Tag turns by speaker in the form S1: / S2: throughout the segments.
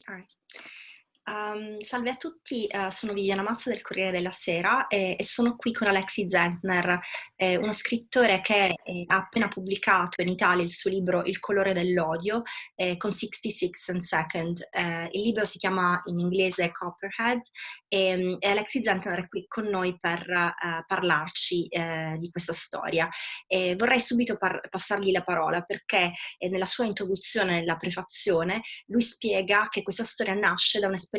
S1: Alright. Salve a tutti, sono Viviana Mazza del Corriere della Sera e sono qui con Alexi Zentner, uno scrittore che ha appena pubblicato in Italia il suo libro Il colore dell'odio con 66thand2nd. Il libro si chiama in inglese Copperhead e Alexi Zentner è qui con noi per parlarci di questa storia. Vorrei subito passargli la parola perché nella sua introduzione, nella prefazione, lui spiega che questa storia nasce da un'esperienza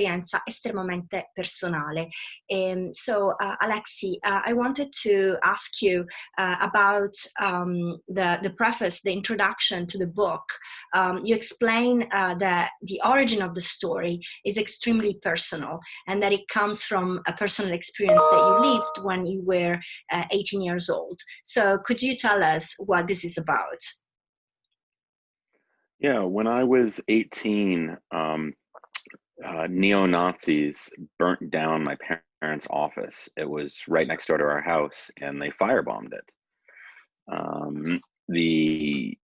S1: estremamente personale. Alexi, I wanted to ask you about the preface, the introduction to the book. You explain that the origin of the story is extremely personal and that it comes from a personal experience that you lived when you were 18 years old. So could you tell us what this is about?
S2: Yeah, when I was 18, neo-Nazis burnt down my parents' office. It was right next door to our house, and they firebombed it. The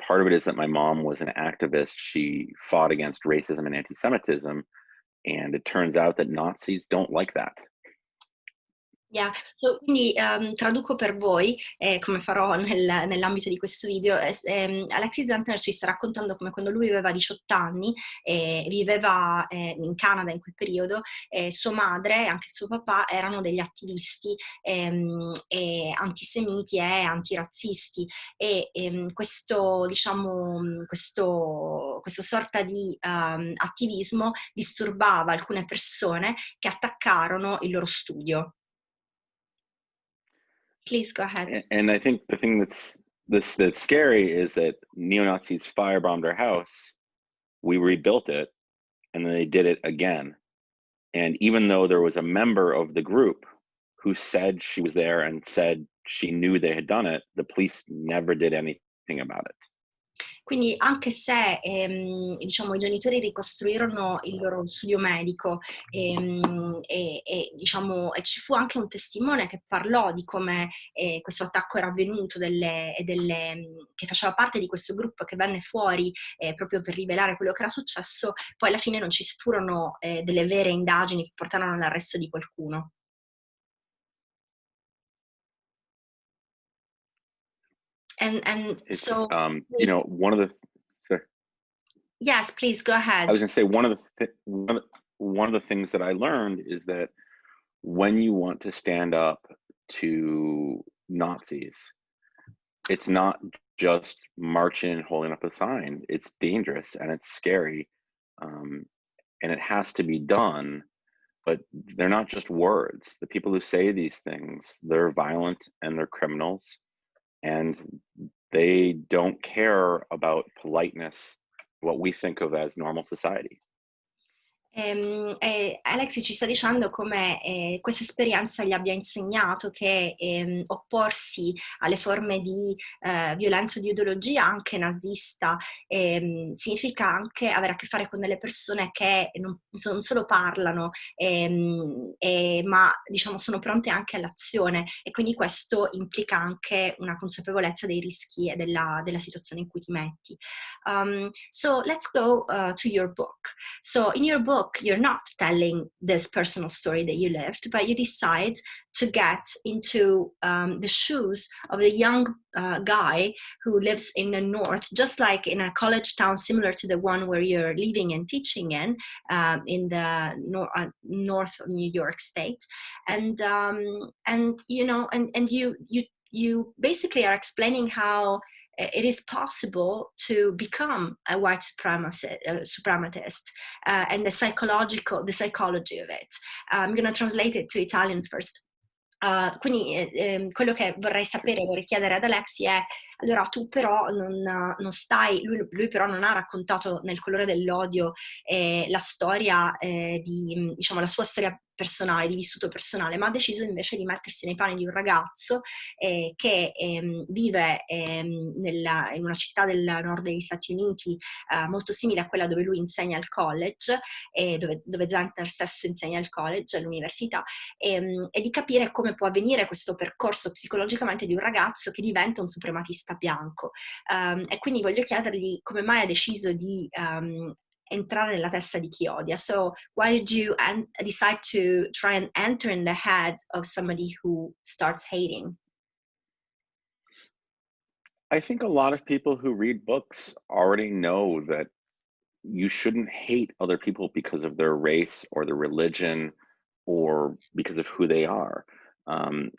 S2: part of it is that my mom was an activist. She fought against racism and anti-Semitism, and it turns out that Nazis don't like that.
S1: Yeah. Quindi traduco per voi, come farò nell'ambito di questo video. Alexi Zentner ci sta raccontando come quando lui aveva 18 anni, viveva in Canada in quel periodo, sua madre e anche il suo papà erano degli attivisti antisemiti e antirazzisti e questo, diciamo, questa sorta di attivismo disturbava alcune persone che attaccarono il loro studio. Please go ahead.
S2: And I think the thing that's scary is that neo-Nazis firebombed our house. We rebuilt it, and then they did it again. And even though there was a member of the group who said she was there and said she knew they had done it, the police never did anything about it.
S1: Quindi anche se diciamo, i genitori ricostruirono il loro studio medico diciamo, e ci fu anche un testimone che parlò di come questo attacco era avvenuto, che faceva parte di questo gruppo che venne fuori proprio per rivelare quello che era successo, poi alla fine non ci furono delle vere indagini che portarono all'arresto di qualcuno.
S2: It's
S1: So
S2: one of the. Sorry.
S1: Yes, please go ahead.
S2: I was going to say one of the things that I learned is that when you want to stand up to Nazis, it's not just marching and holding up a sign. It's dangerous and it's scary, and it has to be done. But they're not just words. The people who say these things, they're violent and they're criminals, and they don't care about politeness, what we think of as normal society.
S1: Alexi ci sta dicendo come questa esperienza gli abbia insegnato che opporsi alle forme di violenza di ideologia, anche nazista, significa anche avere a che fare con delle persone che non solo parlano, ma diciamo sono pronte anche all'azione, e quindi questo implica anche una consapevolezza dei rischi e della situazione in cui ti metti. So let's go to your book. So in your book, you're not telling this personal story that you lived, but you decide to get into the shoes of a young guy who lives in the north, just like in a college town similar to the one where you're living and teaching in the north of New York State, and you basically are explaining how it is possible to become a white suprematist and the psychology of it. I'm going to translate it to Italian first. Quindi quello che vorrei chiedere ad Alexi è: allora tu però non stai, lui però non ha raccontato nel colore dell'odio la storia diciamo la sua storia personale, di vissuto personale, ma ha deciso invece di mettersi nei panni di un ragazzo che vive in una città del nord degli Stati Uniti molto simile a quella dove lui insegna al college, dove Zentner stesso insegna al college, all'università, e di capire come può avvenire questo percorso psicologicamente di un ragazzo che diventa un suprematista bianco. E quindi voglio chiedergli come mai ha deciso di entrare nella testa di chi odia. So why did you decide to try and enter in the head of somebody who starts hating?
S2: I think a lot of people who read books already know that you shouldn't hate other people because of their race or their religion or because of who they are. Um,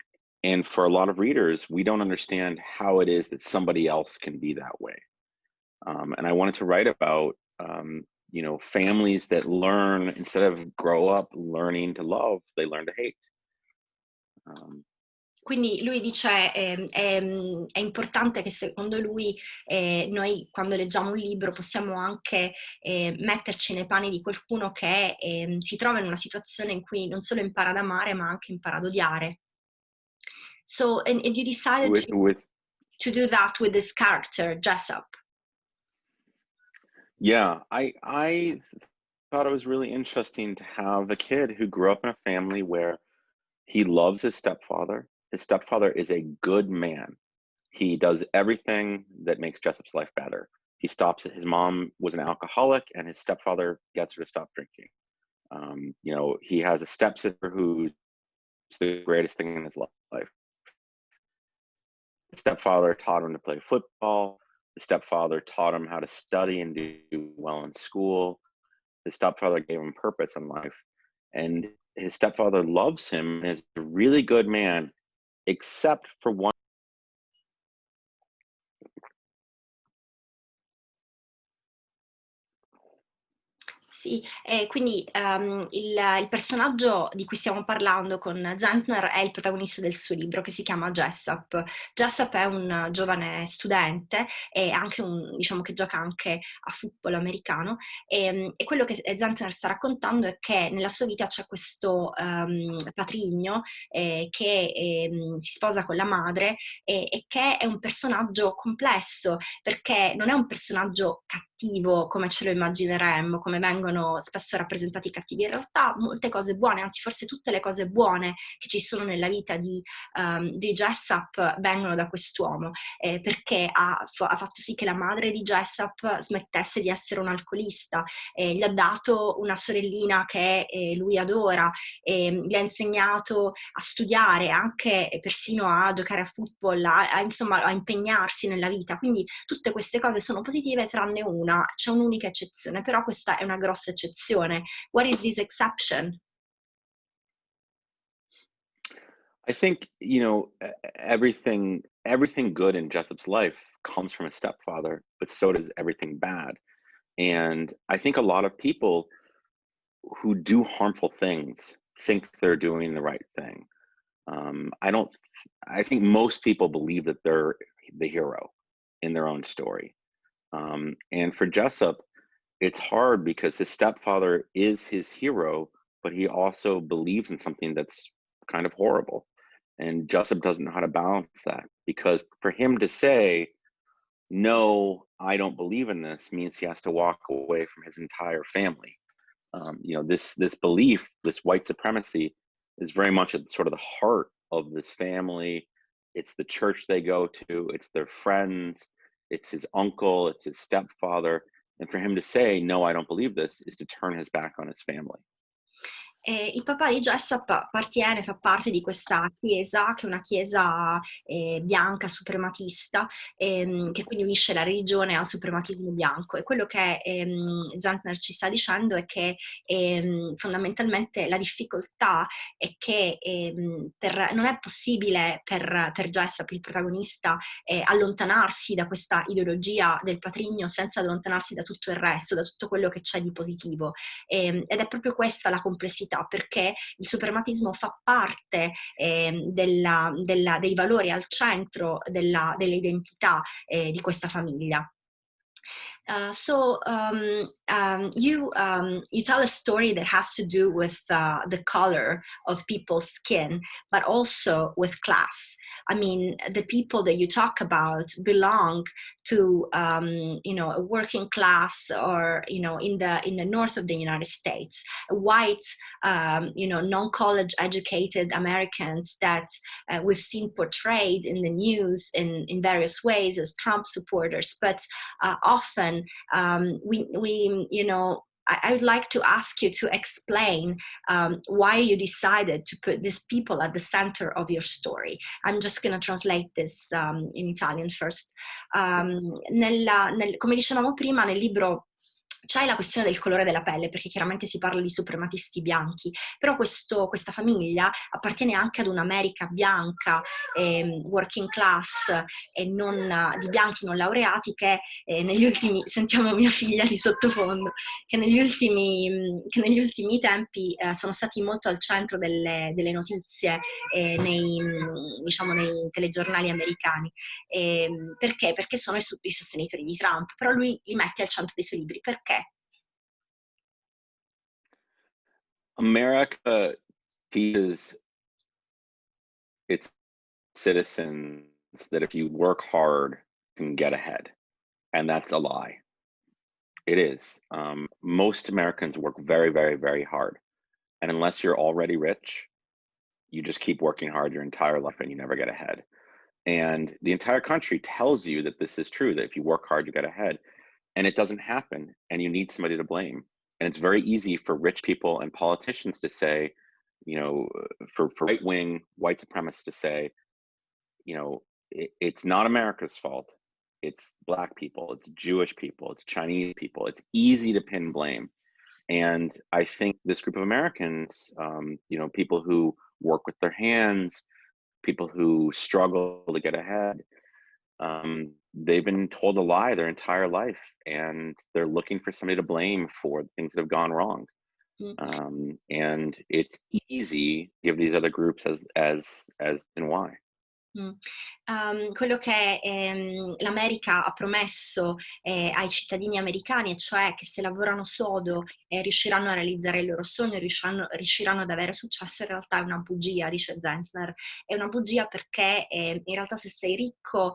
S2: and for a lot of readers, we don't understand how it is that somebody else can be that way. And I wanted to write about, families that learn, instead of grow up learning to love, they learn to hate.
S1: Quindi lui dice è importante che secondo lui noi quando leggiamo un libro possiamo anche metterci nei panni di qualcuno che si trova in una situazione in cui non solo impara ad amare ma anche impara ad odiare. So, and you decided to do that with this character, Jessup.
S2: Yeah, I thought it was really interesting to have a kid who grew up in a family where he loves his stepfather. His stepfather is a good man. He does everything that makes Jessup's life better. He stops it. His mom was an alcoholic, and his stepfather gets her to stop drinking. He has a stepsister who's the greatest thing in his life. The stepfather taught him to play football. The stepfather taught him how to study and do well in school. His stepfather gave him purpose in life. And his stepfather loves him and is a really good man, except for one.
S1: Sì, quindi il personaggio di cui stiamo parlando con Zentner è il protagonista del suo libro che si chiama Jessup. Jessup è un giovane studente e anche diciamo che gioca anche a football americano e quello che Zentner sta raccontando è che nella sua vita c'è questo patrigno che si sposa con la madre e che è un personaggio complesso perché non è un personaggio cattivo come ce lo immagineremmo, come vengono spesso rappresentati i cattivi. In realtà molte cose buone, anzi forse tutte le cose buone che ci sono nella vita di Jessup vengono da quest'uomo, perché ha fatto sì che la madre di Jessup smettesse di essere un alcolista, gli ha dato una sorellina che lui adora, gli ha insegnato a studiare, anche persino a giocare a football, insomma a impegnarsi nella vita. Quindi tutte queste cose sono positive tranne una. C'è un'unica eccezione, però questa è una grossa eccezione. What is this exception?
S2: I think, everything good in Jessup's life comes from his stepfather, but so does everything bad. And I think a lot of people who do harmful things think they're doing the right thing. I think most people believe that they're the hero in their own story. And for Jessup, it's hard because his stepfather is his hero, but he also believes in something that's kind of horrible. And Jessup doesn't know how to balance that, because for him to say, no, I don't believe in this, means he has to walk away from his entire family. This belief, this white supremacy, is very much at sort of the heart of this family. It's the church they go to, it's their friends, it's his uncle, it's his stepfather. And for him to say, no, I don't believe this, is to turn his back on his family.
S1: Il papà di Jessup fa parte di questa chiesa, che è una chiesa bianca, suprematista, che quindi unisce la religione al suprematismo bianco. E quello che Zentner ci sta dicendo è che fondamentalmente la difficoltà è che non è possibile per Jessup, il protagonista, allontanarsi da questa ideologia del patrigno senza allontanarsi da tutto il resto, da tutto quello che c'è di positivo. Ed è proprio questa la complessità, perché il suprematismo fa parte dei valori al centro dell'identità di questa famiglia. You tell a story that has to do with the color of people's skin, but also with class. I mean, the people that you talk about belong to a working class, or in the north of the United States, white non-college educated Americans that we've seen portrayed in the news in various ways as Trump supporters, but often Italian, I would like to ask you to explain why you decided to put these people at the center of your story. I'm just going to translate this in Italian first. Come dicevamo prima, nel libro c'è la questione del colore della pelle, perché chiaramente si parla di suprematisti bianchi, però questa famiglia appartiene anche ad un'America bianca, working class, e non di bianchi non laureati, che negli ultimi, sentiamo mia figlia di sottofondo, che negli ultimi tempi sono stati molto al centro delle notizie nei telegiornali americani. Perché? Perché sono i sostenitori di Trump, però lui li mette al centro dei suoi libri. Perché?
S2: America teaches its citizens that if you work hard, you can get ahead. And that's a lie. It is. Most Americans work very, very, very hard. And unless you're already rich, you just keep working hard your entire life and you never get ahead. And the entire country tells you that this is true, that if you work hard, you get ahead. And it doesn't happen, and you need somebody to blame. And it's very easy for rich people and politicians to say, for right-wing white supremacists to say, it's not America's fault. It's Black people, it's Jewish people, it's Chinese people. It's easy to pin blame. And I think this group of Americans, people who work with their hands, people who struggle to get ahead, they've been told a lie their entire life, and they're looking for somebody to blame for things that have gone wrong. And it's easy to give these other groups as and why.
S1: Quello che l'America ha promesso ai cittadini americani, e cioè che se lavorano sodo riusciranno a realizzare il loro sogno, riusciranno ad avere successo, in realtà è una bugia, dice Zentner. È una bugia perché in realtà se sei ricco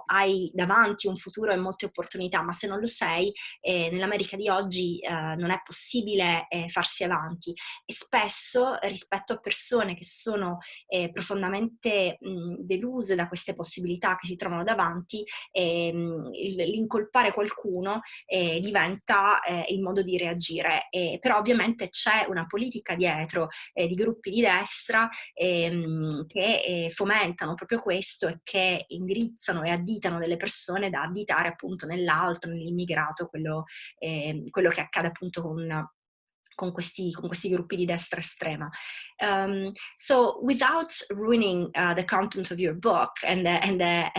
S1: hai davanti un futuro e molte opportunità, ma se non lo sei, nell'America di oggi non è possibile farsi avanti, e spesso rispetto a persone che sono profondamente deluse da queste possibilità che si trovano davanti, l'incolpare qualcuno diventa il modo di reagire. Però ovviamente c'è una politica dietro di gruppi di destra che fomentano proprio questo e che indirizzano e additano delle persone da additare appunto nell'altro, nell'immigrato, quello che accade appunto con questi gruppi di destra estrema. So without ruining the content of your book and the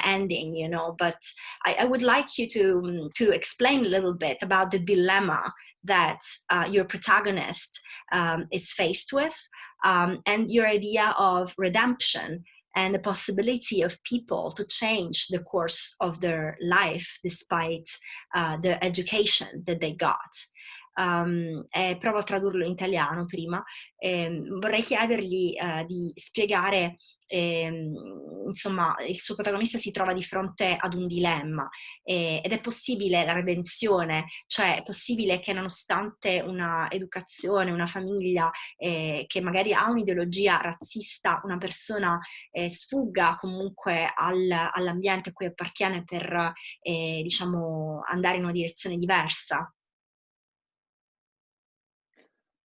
S1: ending, but I would like you to explain a little bit about the dilemma that your protagonist is faced with, and your idea of redemption and the possibility of people to change the course of their life despite the education that they got. Provo a tradurlo in italiano prima. Vorrei chiedergli di spiegare, insomma, il suo protagonista si trova di fronte ad un dilemma, ed è possibile la redenzione, cioè è possibile che nonostante una educazione, una famiglia che magari ha un'ideologia razzista, una persona sfugga comunque all'ambiente a cui appartiene per andare in una direzione diversa.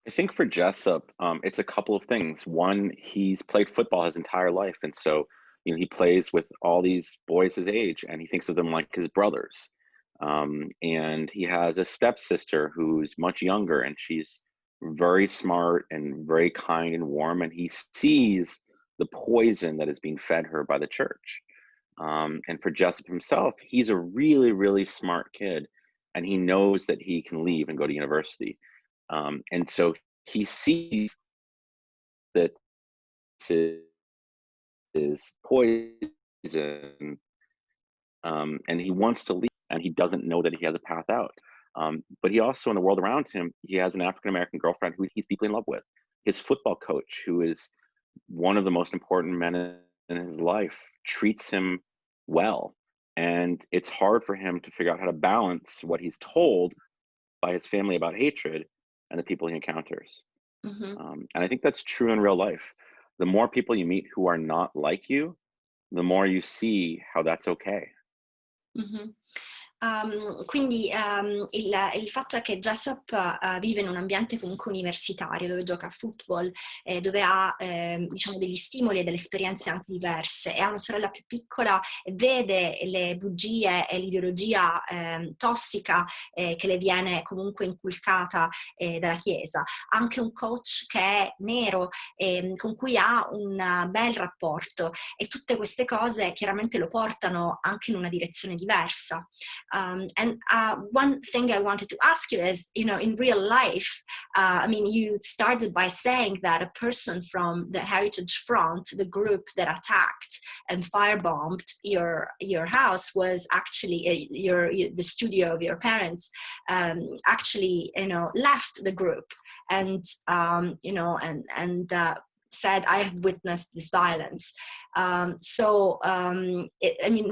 S2: I think for Jessup, it's a couple of things. One, he's played football his entire life, and so he plays with all these boys his age, and he thinks of them like his brothers. And he has a stepsister who's much younger, and she's very smart and very kind and warm, and he sees the poison that is being fed her by the church. And for Jessup himself, he's a really, really smart kid, and he knows that he can leave and go to university. And so he sees that this is poison, and he wants to leave, and he doesn't know that he has a path out. But he also, in the world around him, he has an African-American girlfriend who he's deeply in love with. His football coach, who is one of the most important men in his life, treats him well. And it's hard for him to figure out how to balance what he's told by his family about hatred and the people he encounters.
S1: Mm-hmm.
S2: And I think that's true in real life. The more people you meet who are not like you, the more you see how that's okay.
S1: Mm-hmm. Il fatto è che Jessup vive in un ambiente comunque universitario, dove gioca a football, dove ha diciamo degli stimoli e delle esperienze anche diverse, e ha una sorella più piccola e vede le bugie e l'ideologia tossica che le viene comunque inculcata dalla Chiesa. Anche un coach che è nero, con cui ha un bel rapporto, e tutte queste cose chiaramente lo portano anche in una direzione diversa. One thing I wanted to ask you is, in real life, I mean, you started by saying that a person from the Heritage Front, the group that attacked and firebombed your house, was actually the studio of your parents. Actually, left the group and said, I have witnessed this violence.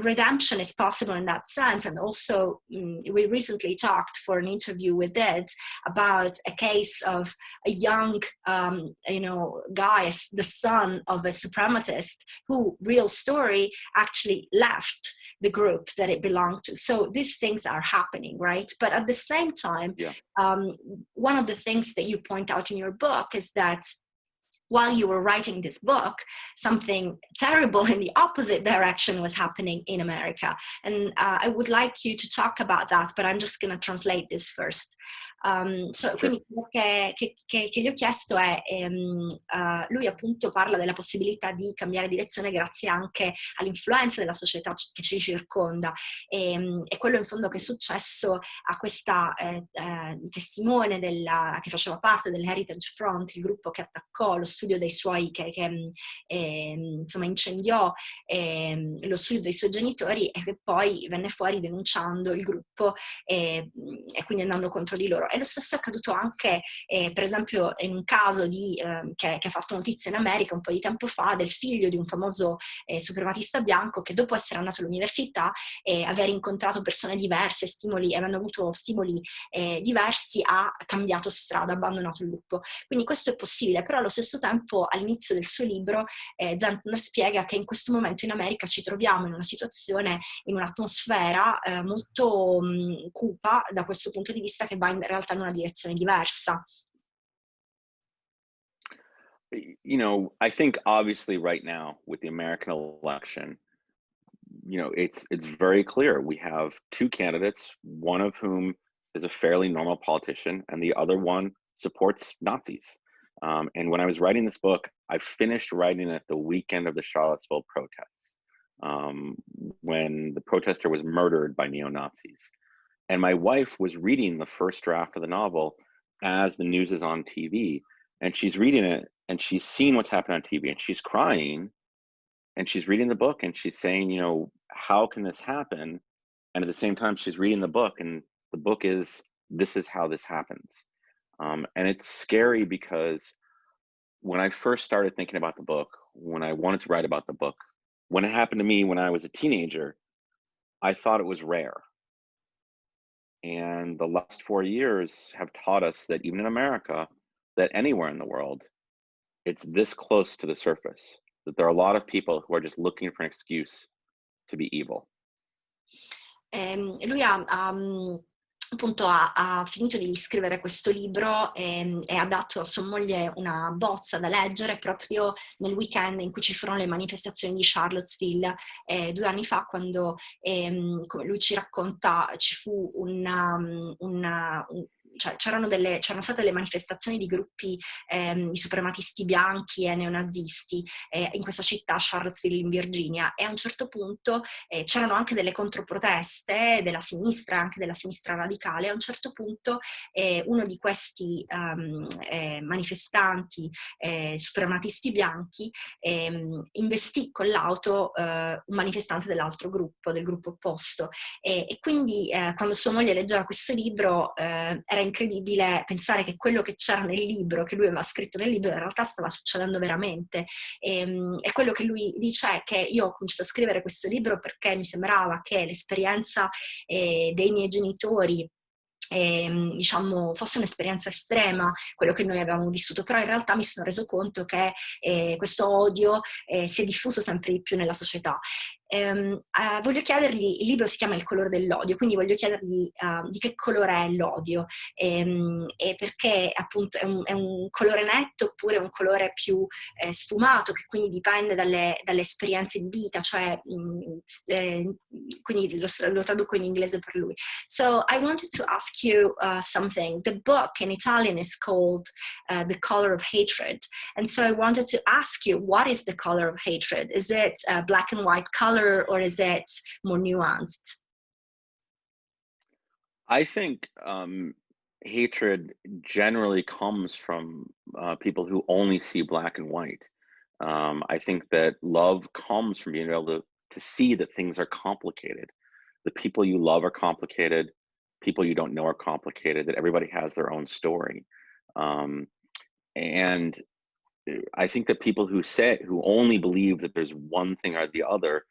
S1: Redemption is possible in that sense. And also, we recently talked for an interview with Ed about a case of a young, guy, the son of a suprematist, who, real story, actually left the group that it belonged to. So these things are happening, right? But at the same time, one of the things that you point out in your book is that while you were writing this book, something terrible in the opposite direction was happening in America. And I would like you to talk about that, but I'm just going to translate this first. Quindi quello che gli ho chiesto è, lui appunto parla della possibilità di cambiare direzione grazie anche all'influenza della società che ci circonda, e quello in fondo che è successo a questa testimone che faceva parte dell'Heritage Front, il gruppo che attaccò lo studio dei suoi, che incendiò lo studio dei suoi genitori, e che poi venne fuori denunciando il gruppo e quindi andando contro di loro. E lo stesso è accaduto anche, per esempio, in un caso che ha fatto notizia in America un po' di tempo fa, del figlio di un famoso suprematista bianco, che dopo essere andato all'università e aver incontrato persone diverse, avendo avuto stimoli diversi, ha cambiato strada, abbandonato il gruppo. Quindi questo è possibile, però allo stesso tempo all'inizio del suo libro Zentner spiega che in questo momento in America ci troviamo in una situazione, in un'atmosfera molto cupa da questo punto di vista, che va in realtà in una direzione diversa.
S2: I think obviously right now with the American election, it's very clear. We have two candidates, one of whom is a fairly normal politician and the other one supports Nazis. And when I was writing this book, I finished writing it the weekend of the Charlottesville protests, when the protester was murdered by neo-Nazis. And my wife was reading the first draft of the novel as the news is on TV, and she's reading it and she's seen what's happened on TV, and she's crying, and she's reading the book and she's saying, how can this happen? And at the same time, she's reading the book, and the book is, this is how this happens. And it's scary because when I first started thinking about the book, when I wanted to write about the book, when it happened to me when I was a teenager, I thought it was rare. And the last 4 years have taught us that even in America, that anywhere in the world, it's this close to the surface, that there are a lot of people who are just looking for an excuse to be evil.
S1: Lui appunto ha finito di scrivere questo libro e ha dato a sua moglie una bozza da leggere proprio nel weekend in cui ci furono le manifestazioni di Charlottesville 2 anni fa, quando, come lui ci racconta, ci fu c'erano state delle manifestazioni di gruppi di suprematisti bianchi e neonazisti in questa città, Charlottesville in Virginia, e a un certo punto c'erano anche delle controproteste della sinistra, anche della sinistra radicale. A un certo punto uno di questi manifestanti suprematisti bianchi investì con l'auto un manifestante dell'altro gruppo, del gruppo opposto, e quindi quando sua moglie leggeva questo libro era incredibile pensare che quello che c'era nel libro, che lui aveva scritto nel libro, in realtà stava succedendo veramente. E quello che lui dice è che io ho cominciato a scrivere questo libro perché mi sembrava che l'esperienza dei miei genitori fosse un'esperienza estrema, quello che noi avevamo vissuto, però in realtà mi sono reso conto che questo odio si è diffuso sempre di più nella società. voglio chiedergli, il libro si chiama Il colore dell'odio, quindi voglio chiedergli di che colore è l'odio, e perché appunto è un colore netto oppure un colore più sfumato, che quindi dipende dalle esperienze di vita, cioè quindi lo traduco in inglese per lui. So I wanted to ask you something. The book in Italian is called The Color of Hatred, and so I wanted to ask you, what is the color of hatred? Is it a black and white color, or is it more nuanced?
S2: I think hatred generally comes from people who only see black and white. I think that love comes from being able to see that things are complicated. The people you love are complicated. People you don't know are complicated. That everybody has their own story. And I think that people who only believe that there's one thing or the other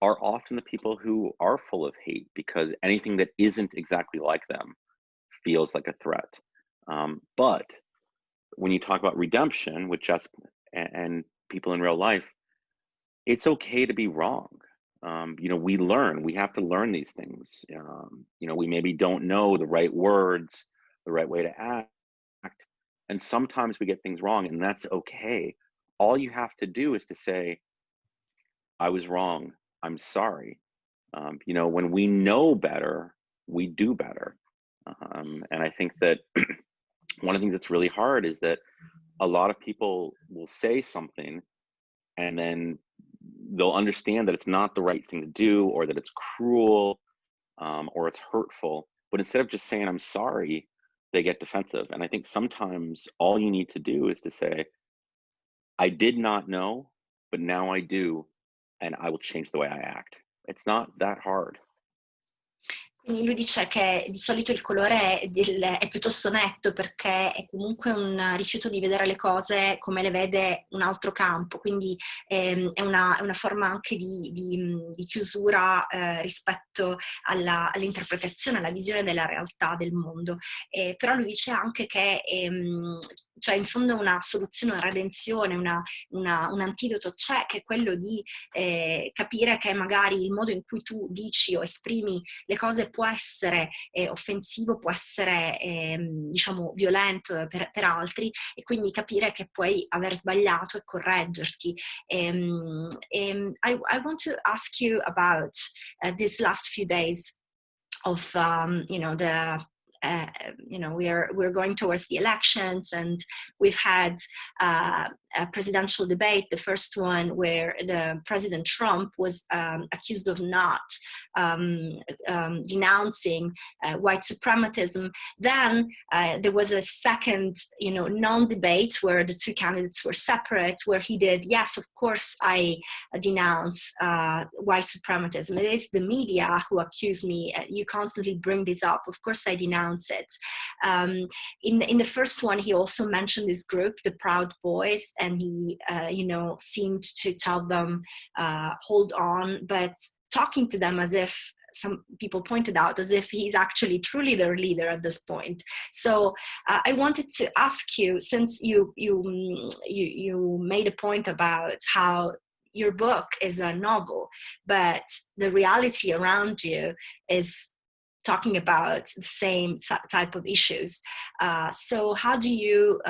S2: are often the people who are full of hate, because anything that isn't exactly like them feels like a threat. But when you talk about redemption with Jess and people in real life, it's okay to be wrong. We learn, we have to learn these things. We maybe don't know the right words, the right way to act. And sometimes we get things wrong, and that's okay. All you have to do is to say, I was wrong. I'm sorry. When we know better, we do better. And I think that one of the things that's really hard is that a lot of people will say something and then they'll understand that it's not the right thing to do, or that it's cruel, or it's hurtful. But instead of just saying, I'm sorry, they get defensive. And I think sometimes all you need to do is to say, I did not know, but now I do, and I will change the way I act. It's not that hard.
S1: Quindi lui dice che di solito il colore è piuttosto netto, perché è comunque un rifiuto di vedere le cose come le vede un altro campo, quindi è una forma anche di chiusura rispetto all'interpretazione, alla visione della realtà del mondo. Però lui dice anche che cioè in fondo una soluzione, una redenzione, un antidoto c'è, che è quello di capire che magari il modo in cui tu dici o esprimi le cose può essere offensivo, può essere diciamo violento per altri, e quindi capire che puoi aver sbagliato e correggerti. I want to ask you about these last few days of we're going towards the elections, and we've had a presidential debate, the first one where the President Trump was accused of not denouncing white suprematism. Then there was a second, non-debate where the two candidates were separate, where he did, yes, of course I denounce white suprematism. It is the media who accuse me. You constantly bring this up. Of course I denounce it. In the first one, he also mentioned this group, the Proud Boys, and he, seemed to tell them, hold on, but talking to them as if, some people pointed out, as if he's actually truly their leader at this point. So I wanted to ask you, since you made a point about how your book is a novel, but the reality around you is talking about the same type of issues. So how do you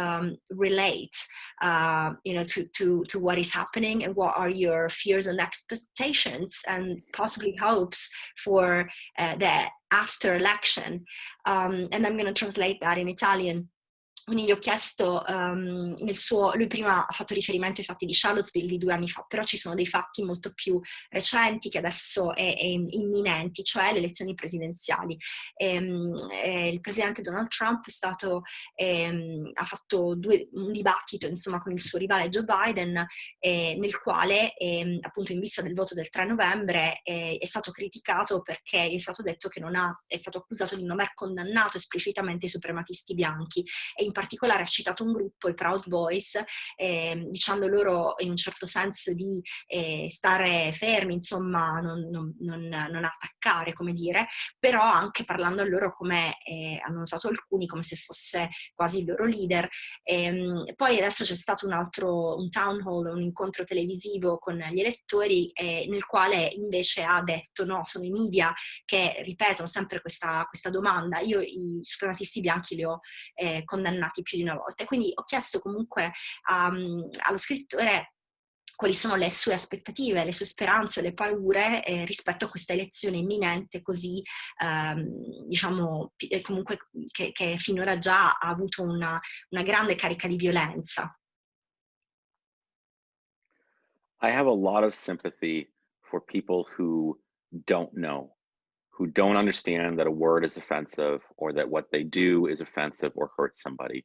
S1: relate, to what is happening, and what are your fears and expectations and possibly hopes for the after election? And I'm going to translate that in Italian. Quindi gli ho chiesto, lui prima ha fatto riferimento ai fatti di Charlottesville di 2 anni fa, però ci sono dei fatti molto più recenti che adesso è imminenti, cioè le elezioni presidenziali. Il presidente Donald Trump ha fatto un dibattito, insomma, con il suo rivale Joe Biden, nel quale, appunto in vista del voto del 3 novembre, è stato criticato perché gli è stato detto che è stato accusato di non aver condannato esplicitamente i suprematisti bianchi, e in particolare ha citato un gruppo, i Proud Boys, dicendo loro in un certo senso di stare fermi, insomma, non attaccare, come dire, però anche parlando a loro come hanno notato alcuni, come se fosse quasi il loro leader. Poi adesso c'è stato un town hall, un incontro televisivo con gli elettori, nel quale invece ha detto no, sono i media che ripetono sempre questa domanda. Io i suprematisti bianchi li ho condannati più di una volta. Quindi ho chiesto comunque allo scrittore quali sono le sue aspettative, le sue speranze, le paure rispetto a questa elezione imminente così, diciamo, comunque che finora già ha avuto una grande carica di violenza.
S2: I have a lot of sympathy for people who don't know, who don't understand that a word is offensive or that what they do is offensive or hurts somebody.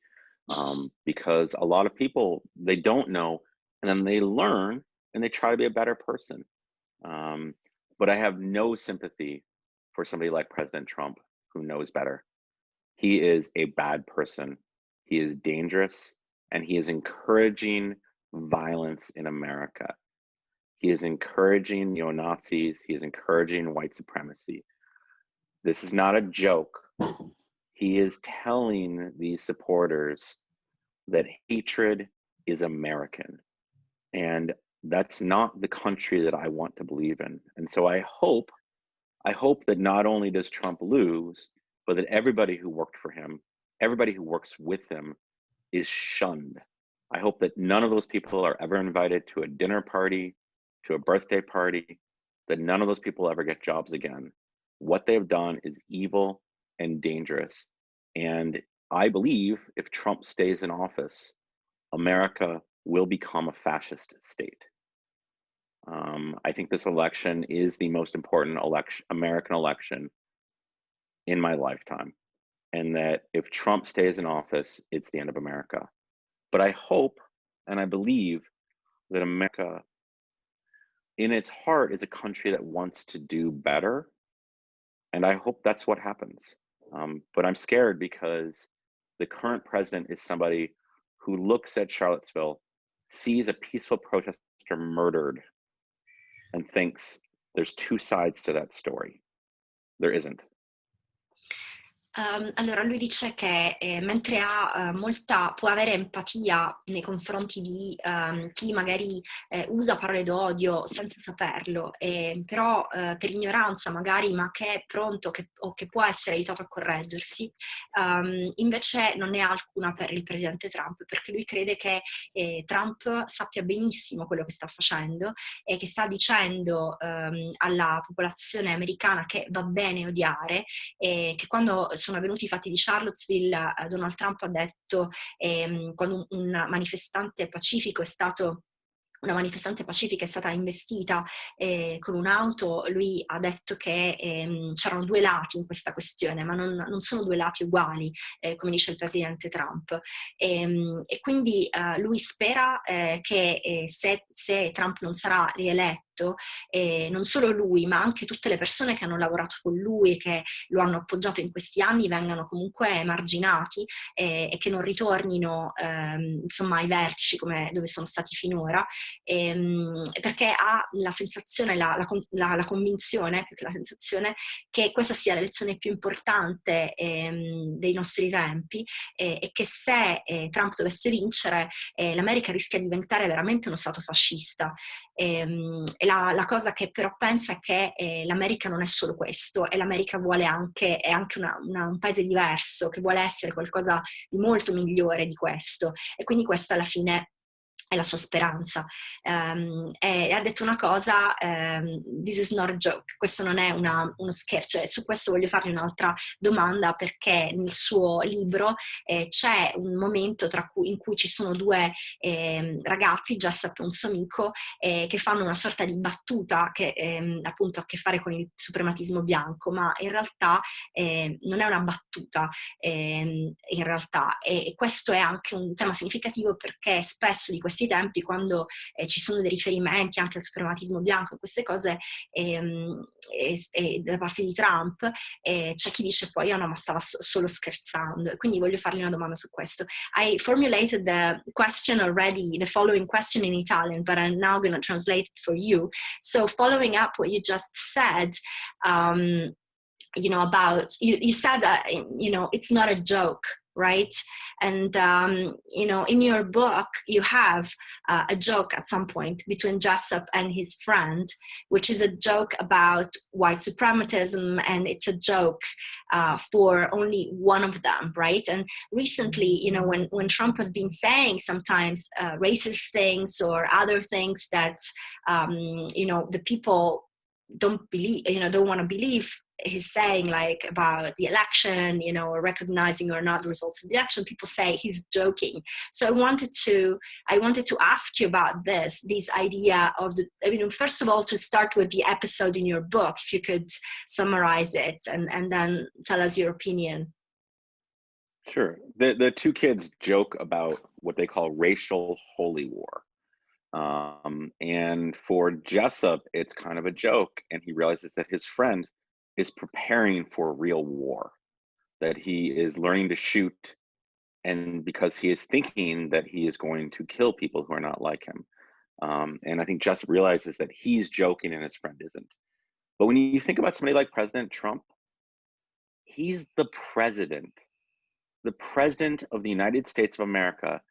S2: Because a lot of people, they don't know, and then they learn and they try to be a better person. But I have no sympathy for somebody like President Trump who knows better. He is a bad person. He is dangerous, and he is encouraging violence in America. He is encouraging neo-Nazis. He is encouraging white supremacy. This is not a joke. He is telling these supporters that hatred is American. And that's not the country that I want to believe in. And so I hope that not only does Trump lose, but that everybody who worked for him, everybody who works with him is shunned. I hope that none of those people are ever invited to a dinner party, to a birthday party, that none of those people ever get jobs again. What they've done is evil and dangerous. And I believe if Trump stays in office, America will become a fascist state. I think this election is the most important American election in my lifetime. And that if Trump stays in office, it's the end of America. But I hope and I believe that America, in its heart, is a country that wants to do better. And I hope that's what happens. But I'm scared because the current president is somebody who looks at Charlottesville, sees a peaceful protester murdered, and thinks there's two sides to that story. There isn't.
S1: Allora lui dice che mentre può avere empatia nei confronti di chi magari usa parole d'odio senza saperlo, però per ignoranza magari, ma che è pronto o che può essere aiutato a correggersi, invece non ne ha alcuna per il presidente Trump, perché lui crede che Trump sappia benissimo quello che sta facendo e che sta dicendo alla popolazione americana che va bene odiare, e che quando sono avvenuti i fatti di Charlottesville, Donald Trump ha detto, quando una manifestante pacifica è stata investita con un'auto, lui ha detto che c'erano due lati in questa questione, ma non sono due lati uguali, come dice il presidente Trump. E quindi lui spera che se Trump non sarà rieletto, non solo lui, ma anche tutte le persone che hanno lavorato con lui e che lo hanno appoggiato in questi anni vengano comunque emarginati e che non ritornino insomma ai vertici dove sono stati finora, perché ha la sensazione, la convinzione, più che la sensazione, che questa sia l'elezione più importante dei nostri tempi, e che se Trump dovesse vincere, l'America rischia di diventare veramente uno stato fascista. E la cosa che però pensa è che l'America non è solo questo, e l'America è anche un paese diverso, che vuole essere qualcosa di molto migliore di questo, e quindi questa alla fine è la sua speranza. E ha detto una cosa, this is not a joke, questo non è uno scherzo, e su questo voglio fargli un'altra domanda, perché nel suo libro c'è un momento in cui ci sono due ragazzi, Jessup e un suo amico, che fanno una sorta di battuta che appunto ha a che fare con il suprematismo bianco, ma in realtà non è una battuta, in realtà, e questo è anche un tema significativo, perché spesso di questi questi tempi, quando ci sono dei riferimenti anche al suprematismo bianco e queste cose da parte di Trump, c'è chi dice poi no, ma stava solo scherzando. Quindi voglio fargli una domanda su questo. I formulated the question already, the following question in Italian, but I'm now going to translate it for you. So following up what you just said, about, you said that, it's not a joke, right? And, in your book, you have a joke at some point between Jessup and his friend, which is a joke about white suprematism, and it's a joke for only one of them, right? And recently, when Trump has been saying sometimes racist things or other things that, the people don't want to believe, he's saying, like, about the election, or recognizing or not the results of the election, people say he's joking. So I wanted to ask you about this idea of first of all, to start with the episode in your book, if you could summarize it and then tell us your opinion.
S2: Sure. The two kids joke about what they call racial holy war. And for Jessup, it's kind of a joke, and he realizes that his friend is preparing for real war, that he is learning to shoot, and because he is thinking that he is going to kill people who are not like him. And I think Jessup realizes that he's joking and his friend isn't. But when you think about somebody like President Trump, he's the president. The president of the United States of America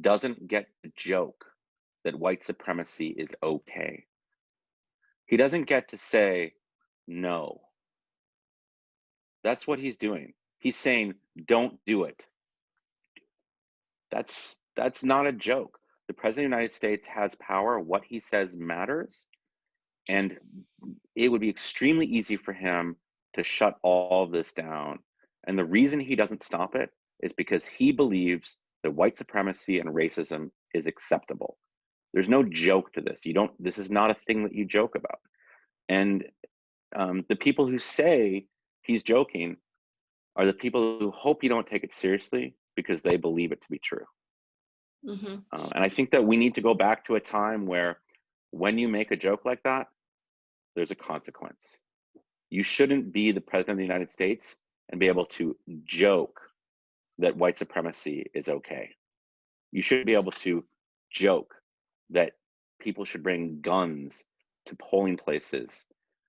S2: doesn't get the joke that white supremacy is okay. He doesn't get to say no. That's what he's doing. He's saying, don't do it. That's not a joke. The president of the United States has power. What he says matters. And it would be extremely easy for him to shut all of this down. And the reason he doesn't stop it is because he believes that white supremacy and racism is acceptable. There's no joke to this. This is not a thing that you joke about. And the people who say he's joking are the people who hope you don't take it seriously because they believe it to be true.
S1: Mm-hmm.
S2: And I think that we need to go back to a time where when you make a joke like that, there's a consequence. You shouldn't be the president of the United States and be able to joke that white supremacy is okay. You should be able to joke that people should bring guns to polling places.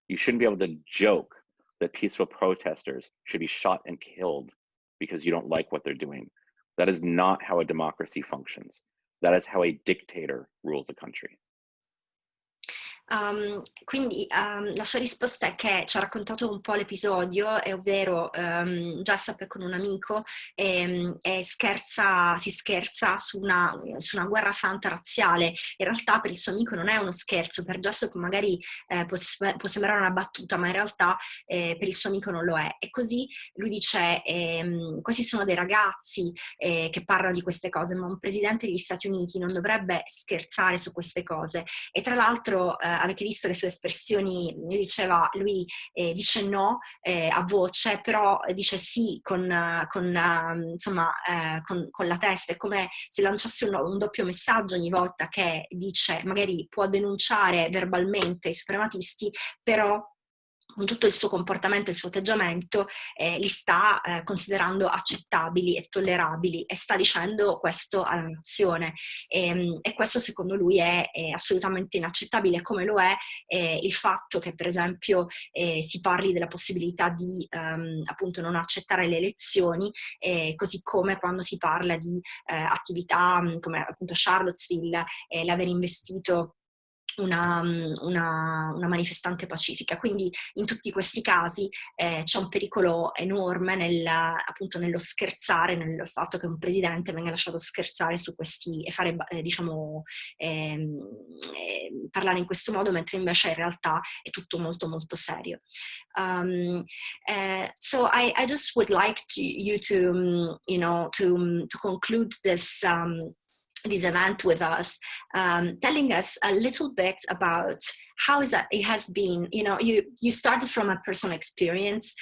S2: You shouldn't be able to joke that peaceful protesters should be shot and killed because you don't like what they're doing. That is not how a democracy functions. That is how a dictator rules a country.
S1: Quindi la sua risposta è che ci ha raccontato un po' l'episodio, ovvero Jessup è con un amico e si scherza su una guerra santa razziale. In realtà per il suo amico non è uno scherzo, per Jessup magari può sembrare una battuta, ma in realtà per il suo amico non lo è. E così lui dice, questi sono dei ragazzi che parlano di queste cose, ma un presidente degli Stati Uniti non dovrebbe scherzare su queste cose. E tra l'altro avete visto le sue espressioni, lui dice no a voce, però dice sì con la testa. È come se lanciasse un doppio messaggio ogni volta che dice, magari può denunciare verbalmente i suprematisti, però con tutto il suo comportamento e il suo atteggiamento li sta considerando accettabili e tollerabili, e sta dicendo questo alla nazione, e questo secondo lui è assolutamente inaccettabile, come lo è il fatto che per esempio si parli della possibilità di appunto non accettare le elezioni, così come quando si parla di attività come appunto Charlottesville, l'aver investito una manifestante pacifica. Quindi in tutti questi casi c'è un pericolo enorme appunto nello scherzare, nel fatto che un presidente venga lasciato scherzare su questi e fare parlare in questo modo, mentre invece in realtà è tutto molto molto serio. So I just would like you to conclude this this event with us, telling us a little bit about how is that it has been. You know, you started from a personal experience.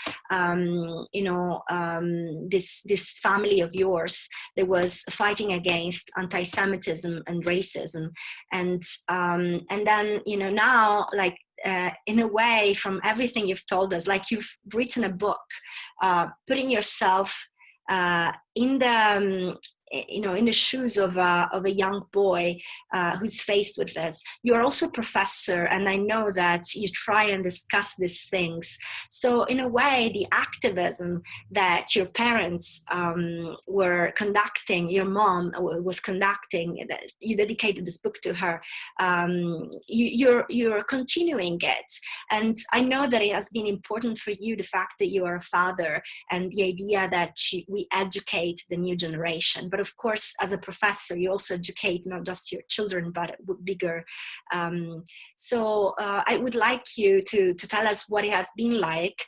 S1: This family of yours that was fighting against anti-Semitism and racism, and then now, like, in a way, from everything you've told us, like you've written a book, putting yourself in the in the shoes of a young boy who's faced with this. You're also a professor, and I know that you try and discuss these things. So in a way, the activism that your parents were conducting, your mom was conducting, that you dedicated this book to her, you're continuing it. And I know that it has been important for you, the fact that you are a father, and the idea that we educate the new generation. But of course, as a professor, you also educate not just your children, but bigger. So I would like you to tell us what it has been like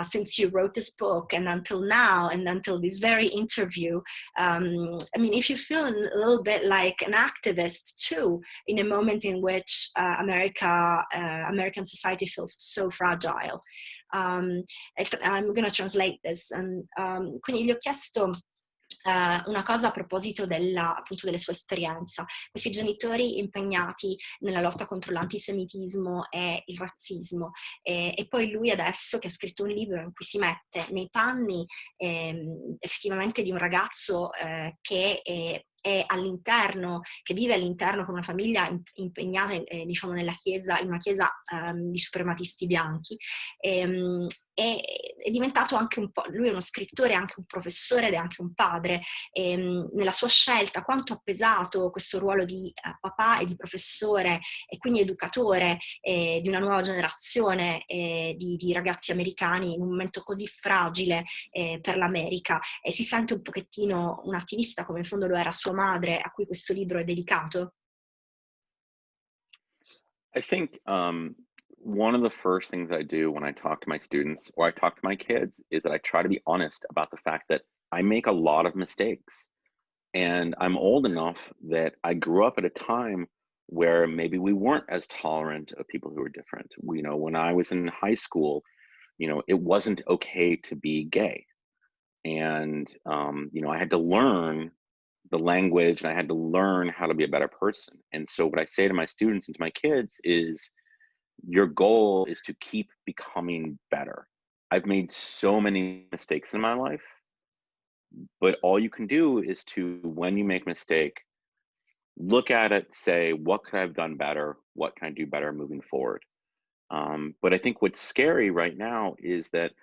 S1: since you wrote this book and until now, and until this very interview. I mean, if you feel a little bit like an activist too, in a moment in which American society feels so fragile. I'm going to translate this. Quindi gli ho chiesto una cosa a proposito appunto delle sue esperienze. Questi genitori impegnati nella lotta contro l'antisemitismo e il razzismo, e poi lui adesso che ha scritto un libro in cui si mette nei panni effettivamente di un ragazzo che è all'interno, che vive all'interno con una famiglia impegnata diciamo nella chiesa, in una chiesa di suprematisti bianchi, è diventato anche un po', lui è uno scrittore, anche un professore ed è anche un padre. Nella sua scelta quanto ha pesato questo ruolo di papà e di professore e quindi educatore di una nuova generazione di ragazzi americani in un momento così fragile per l'America, e si sente un pochettino un attivista come in fondo lo era sua madre, a cui questo libro è dedicato?
S2: I think one of the first things I do when I talk to my students or I talk to my kids is that I try to be honest about the fact that I make a lot of mistakes. And I'm old enough that I grew up at a time where maybe we weren't as tolerant of people who were different. When I was in high school, it wasn't okay to be gay. And, I had to learn the language and I had to learn how to be a better person. And so what I say to my students and to my kids is, your goal is to keep becoming better. I've made so many mistakes in my life, but all you can do is to, when you make a mistake, look at it, say, what could I have done better? What can I do better moving forward? But I think what's scary right now is that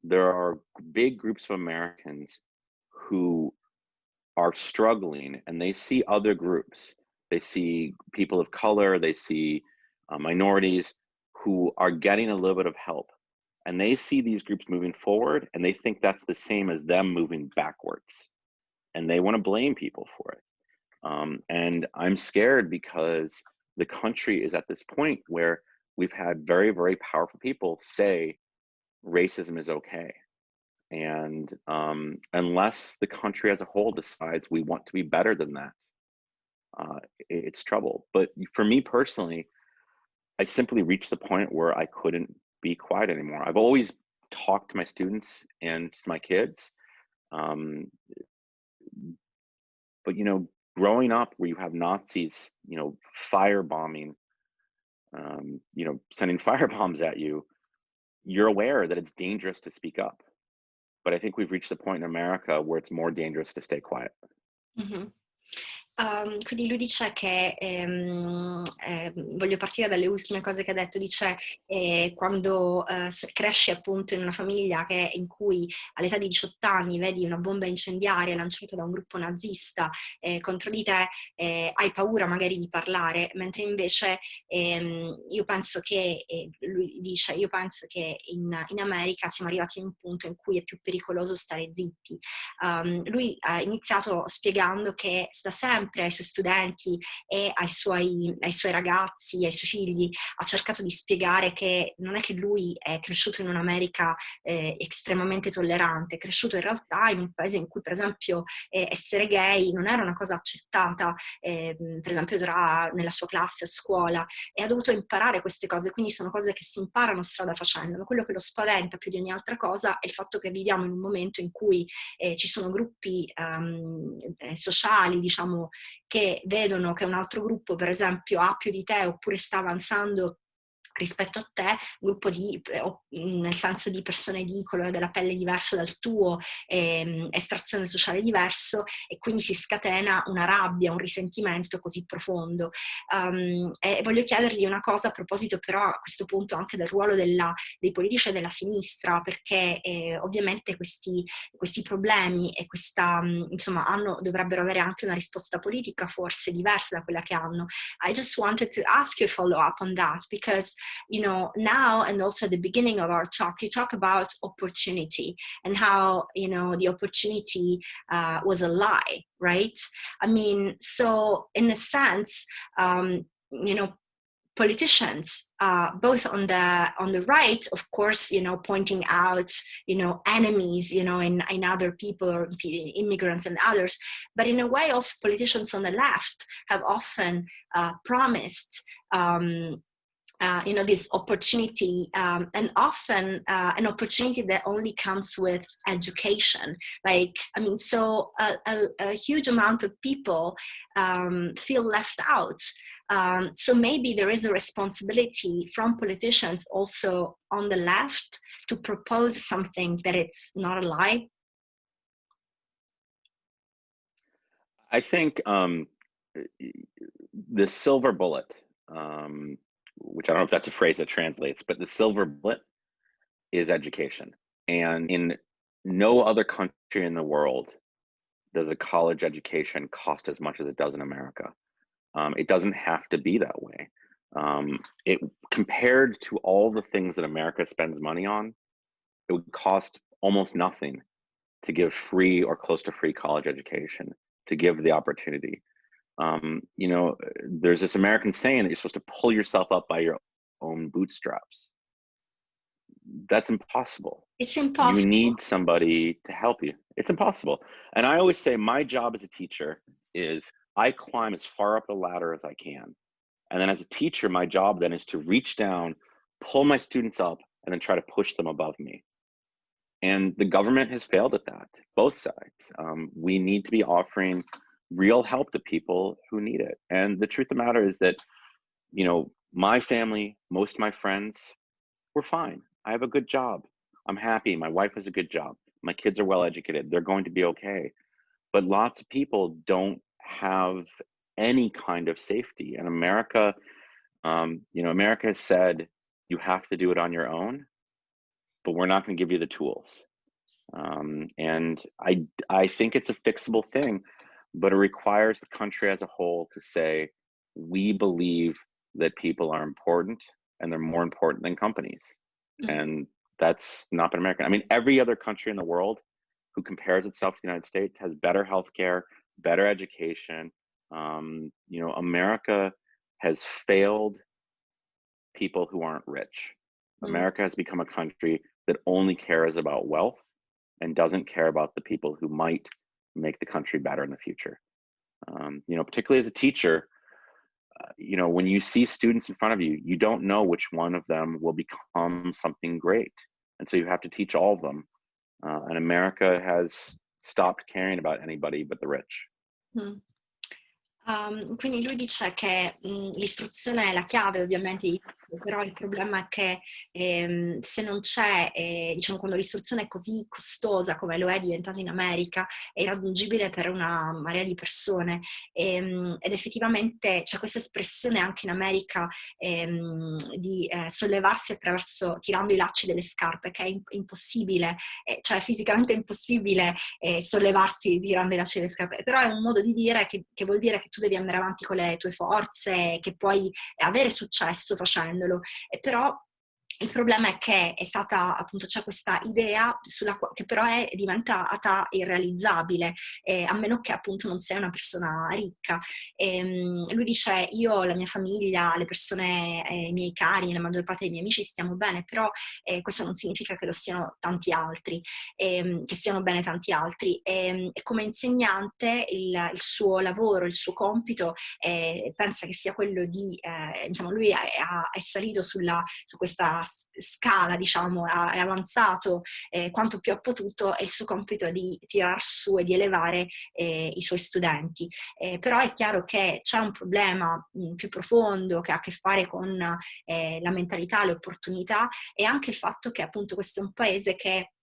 S2: there are big groups of Americans who are struggling, and they see other groups. They see people of color, they see minorities who are getting a little bit of help. And they see these groups moving forward, and they think that's the same as them moving backwards. And they want to blame people for it. And I'm scared because the country is at this point where we've had very, very powerful people say racism is okay. And unless the country as a whole decides we want to be better than that, it's trouble. But for me personally, I simply reached the point where I couldn't be quiet anymore. I've always talked to my students and to my kids. But, growing up where you have Nazis, firebombing, sending firebombs at you, you're aware that it's dangerous to speak up. But I think we've reached the point in America where it's more dangerous to stay quiet.
S1: Mm-hmm. Quindi lui dice che, voglio partire dalle ultime cose che ha detto, dice quando cresci appunto in una famiglia in cui all'età di 18 anni vedi una bomba incendiaria lanciata da un gruppo nazista contro di te, hai paura magari di parlare, mentre invece io penso che, lui dice, io penso che in America siamo arrivati a un punto in cui è più pericoloso stare zitti. Lui ha iniziato spiegando che da sempre sempre ai suoi studenti e ai suoi ragazzi, ai suoi figli, ha cercato di spiegare che non è che lui è cresciuto in un'America estremamente tollerante, è cresciuto in realtà in un paese in cui per esempio essere gay non era una cosa accettata, per esempio nella sua classe a scuola, e ha dovuto imparare queste cose, quindi sono cose che si imparano strada facendo. Ma quello che lo spaventa più di ogni altra cosa è il fatto che viviamo in un momento in cui ci sono gruppi sociali, diciamo, che vedono che un altro gruppo, per esempio, ha più di te oppure sta avanzando rispetto a te, un gruppo nel senso di persone di colore della pelle diverso dal tuo, estrazione sociale diverso, e quindi si scatena una rabbia, un risentimento così profondo. E voglio chiedergli una cosa a proposito però a questo punto anche del ruolo dei politici e della sinistra, perché ovviamente questi problemi e insomma dovrebbero avere anche una risposta politica forse diversa da quella che hanno. I just wanted to ask you a follow up on that, because now and also at the beginning of our talk, you talk about opportunity and how, the opportunity was a lie, right? I mean, so in a sense, politicians, both on the right, of course, pointing out, enemies, in other people or immigrants and others, but in a way also politicians on the left have often promised this opportunity, and often an opportunity that only comes with education. So a huge amount of people feel left out. So maybe there is a responsibility from politicians also on the left to propose something that it's not a lie.
S2: I think the silver bullet, which I don't know if that's a phrase that translates, but the silver bullet is education. And in no other country in the world does a college education cost as much as it does in America. It doesn't have to be that way. It compared to all the things that America spends money on, it would cost almost nothing to give free or close to free college education, to give the opportunity. There's this American saying that you're supposed to pull yourself up by your own bootstraps. That's impossible.
S1: It's impossible.
S2: You need somebody to help you. It's impossible. And I always say my job as a teacher is I climb as far up the ladder as I can. And then as a teacher, my job then is to reach down, pull my students up, and then try to push them above me. And the government has failed at that, both sides. We need to be offering real help to people who need it. And the truth of the matter is that, my family, most of my friends, we're fine. I have a good job. I'm happy. My wife has a good job. My kids are well educated. They're going to be okay. But lots of people don't have any kind of safety. And America, America has said you have to do it on your own, but we're not going to give you the tools. And I think it's a fixable thing, but it requires the country as a whole to say, we believe that people are important and they're more important than companies. Mm-hmm. And that's not been American. I mean, every other country in the world who compares itself to the United States has better healthcare, better education. America has failed people who aren't rich. Mm-hmm. America has become a country that only cares about wealth and doesn't care about the people who might make the country better in the future. Particularly as a teacher, when you see students in front of you, you don't know which one of them will become something great. And so you have to teach all of them. And America has stopped caring about anybody but the rich.
S1: Hmm. Quindi lui dice che l'istruzione è la chiave ovviamente di tutto, però il problema è che se non c'è, diciamo, quando l'istruzione è così costosa come lo è diventato in America, è irraggiungibile per una marea di persone, ed effettivamente c'è questa espressione anche in America di sollevarsi tirando i lacci delle scarpe, che è impossibile, cioè fisicamente impossibile sollevarsi tirando i lacci delle scarpe, però è un modo di dire che vuol dire che tu devi andare avanti con le tue forze, che puoi avere successo facendolo, e però Il problema è che è stata, appunto, c'è questa idea che però è diventata irrealizzabile, a meno che appunto non sei una persona ricca. Lui dice: io, la mia famiglia, le persone, i miei cari, la maggior parte dei miei amici stiamo bene, però questo non significa che lo siano tanti altri, che stiano bene tanti altri. E come insegnante il suo lavoro, il suo compito, pensa che sia quello di, insomma, lui è salito su questa scala, diciamo, è avanzato quanto più ha potuto, e il suo compito è di tirar su e di elevare i suoi studenti. Però è chiaro che c'è un problema più profondo che ha a che fare con la mentalità, le opportunità, e anche il fatto che appunto questo è un paese che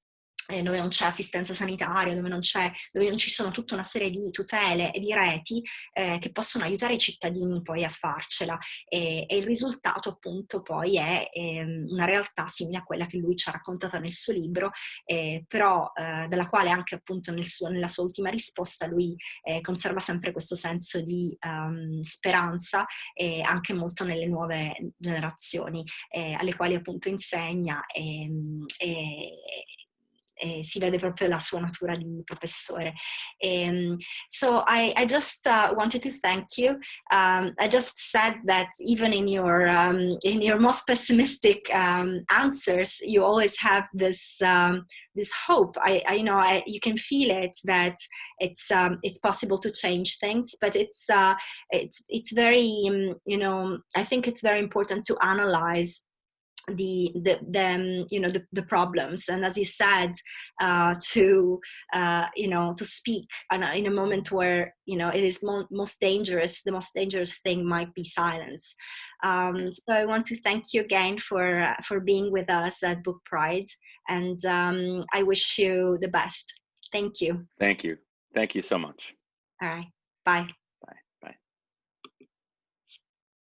S1: dove non c'è assistenza sanitaria, dove non ci sono tutta una serie di tutele e di reti che possono aiutare i cittadini poi a farcela, e il risultato appunto poi è una realtà simile a quella che lui ci ha raccontato nel suo libro, però dalla quale anche appunto nella sua ultima risposta lui conserva sempre questo senso di speranza, anche molto nelle nuove generazioni alle quali appunto insegna, e si vede proprio la sua natura di professore. So I just wanted to thank you. I just said that even in your most pessimistic answers, you always have this hope. You can feel it, that it's possible to change things, but it's very I think it's very important to analyze the problems, and as you said, to speak in a moment where it is most dangerous. The most dangerous thing might be silence. So I want to thank you again for being with us at Book Pride, and I wish you the best. Thank you.
S2: Thank you so much.
S1: All right, bye.